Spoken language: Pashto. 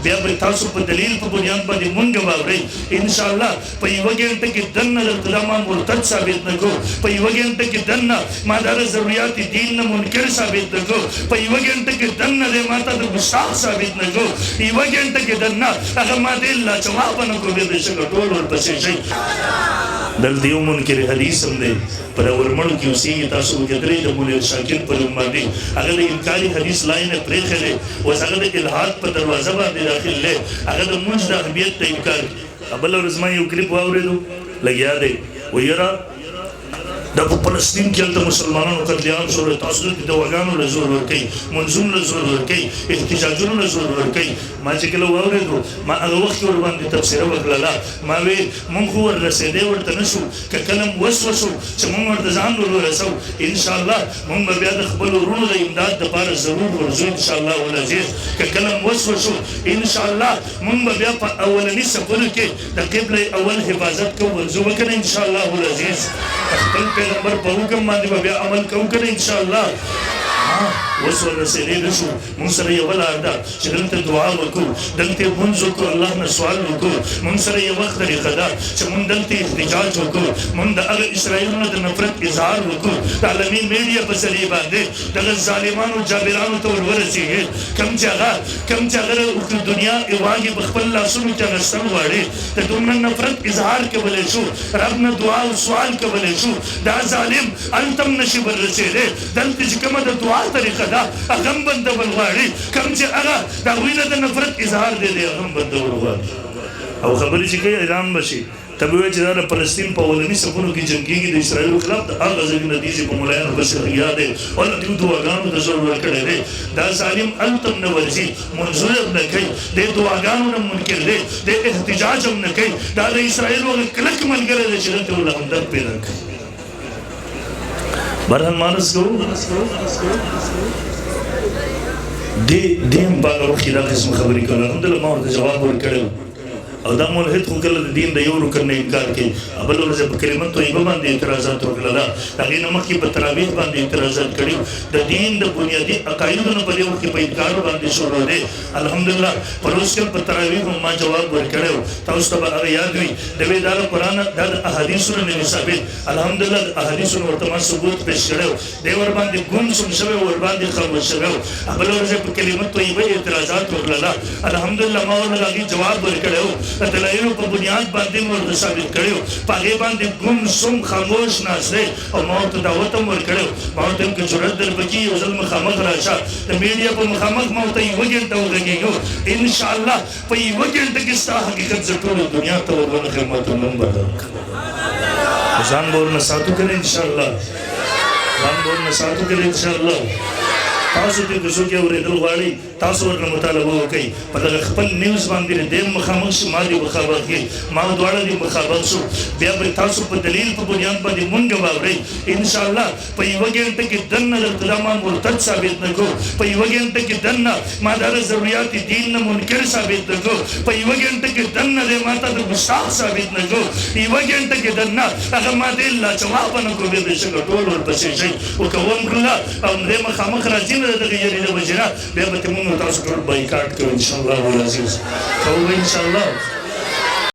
بیا به تاسو په دلیل په بنیاد باندې مونږ واورئ انشاءالله په یوه ګنټه کې دننه درته دا ما مرتد ثابت نه کړو په یوه ګنټه کې دننه ما دا د ضروریات دین نه منکر ثابت نه کړو په یوه ګنټه کې دننه دی ما ته د ګستاخ ثابت نه کړو یوه ګنټه کې دننه هغه ما دې لاجواب نه کړو بېشکه ټول ورپسې شئ دلته یو منکر حدیث هم دی پر ورمړو کې اوسېږي تاسو وکتلی د منیر شاکر په نوم باندې هغه د انکاري حدیث لاینه پرېښی دی اوس هغه د الحاد په دروازه باندې داخل دی هغه د مونځ د اهمیت ته انکار بله ورځ ما یو کلیپ واورېدو لګیا دی و یاره دا په فلسطین کې هلته مسلمانانو قتلیعام شول تاسو دلته دواګانو له زور ورکوئ منځونو له زور ورکوئ احتجاجونو له زور ورکوئ ما چې کله واورېدو ما هغه وخت کې ورباندې تبصره وکړله ما ویل مونږ خو وررسېدی ورته نه شو که کله م وسوسو چې مونږ ورته ځان ورورسو انشاءالله مونږ به بیا د خپلو وروڼو د امداد دپاره ضرور ورځو انشاءالله العزیز که کله م وسوسو انشاءالله مونږ به بیا په اولني سفرو کې د قبله اول حفاظت کوو ورځو به که نه انشاءالله العزیز خپل پیغمبر په حکم باندې به بیا عمل کوو که نه انشاءالله اوس وررسېدی نه شو مونږ سره یوه لار ده چې دلته دعا وکړو دلته مونځ وکړو الله نه سوال وکړو مونږ سره یوه طریقه ده چې مونږ دلته احتجاج وکړو مونږ د هغه اسرائیلو نه د نفرت اظهار وکړو د عالمي میډیا په ذریعې باندې دغه ظالمانو جابرانو ته ور ورسېږي کوم چې هغه د دنیا واګې په خپل لاسونو کې اخیستل غواړي د دومره نفرت اظهار کولی شو رب نه دعا او سوال کولی شو دا ظالم هلته هم نشي وررسېدی دلته چې کومه د دعا طریقه ده هغه هم بندول غواړي کوم چې هغه د هغوی نه د نفرت اظهار دی دی هغه هم بندول غواړي او خبرې چې کوي اعلان به شي ته به وایې چې دا د فلسطین په اولني صفونو کې جنګېږي د اسرائیلو خلاف د هغه ځای نه دي چې په ملایانو پسې لګیا دی والله دوی دعاګانو ته زور ورکړی دی دا ظالم هلته هم نه ورځي منظور هم نه کوي د دعاګانو نه منکر دی د احتجاج هم نه کوي دا د اسرائیلو هغه کلک ملګری دی چې دلته ورله همدرد پیدا کوي برحال مانس کوو دې هم په هغه وخت کې دا قسم خبرې کول الحمدلله ما ورته جواب ورکړی او دا ملحد خو کله د دین د یو رکن نه انکار کوي بل ورځ په کلمه طیبه باندې اعتراضات وکړل د هغې نه مخکې په تراویح باندې اعتراضات کړي د دین د بنیادي عقایدو نه په دې وخت کې په انکار باندې شروع دی الحمدلله پروس کال په تراویح هم ما جواب ورکړی تاسو ته به هغه یاد وي د وی دا د قرآن دا د احادیثو نه نه ثابت الحمدلله د احادیثو نه ورته ما ثبوت پیش کړی دی ورباندې ګم سم شوی ورباندې خاموش شوی بل ورځ په کلمه طیبه اعتراضات وکړل الحمدلله ما ورله هغې جواب ورکړی د دلایلو په بنیاد باندې مو ورته ثابت کړی و په هغې باندې ګم سم خاموش ناست دی او ما ورته دعوت هم ورکړی و ما ورته هم که جرأت در پکې یو ځل مخامخ راشه د میډیا په مخامخ ما ورته یوه ګنټه وغږېږو انشاءالله په یوه ګنټه کې ستا حقیقت زه ټولو دنیا ته ورونخېم ما ته نوم به درکړم ځان به ورنه ساتو که نه انشاءالله ځان به ورنه ساتو که نه انشاءالله تاسو دې که څوک یې اورېدل غواړئ تاسو ورنه مطالبه وکړئ په دغه خپل نیوز باندې دی هم مخامخ شي ما دې مخامخ کړي ما دواړه دې مخامخ شو بیا به تاسو په دلیل په بنیاد باندې مونږ واورئ انشاءالله په یوه ګنټه کې دننه درته دا ما مرتد ثابت نه کړو په یوه ګنټه کې دننه ما دا د ضروریات دین نه منکر ثابت نه کړو په یوه ګنټه کې دننه دی ما ته د ګستاخ ثابت نه کړو یوه ګنټه کې دننه هغه ما دې لاجواب نه کړو بېشکه ټول ورپسې شئ او که ومکړله او دې مخامخ راځي نه د دغې یاري نه وجې نه بیا به ته مونږ تاسو ټول بایکاټ کوو انشاءالله العزیز کوو به انشاءالله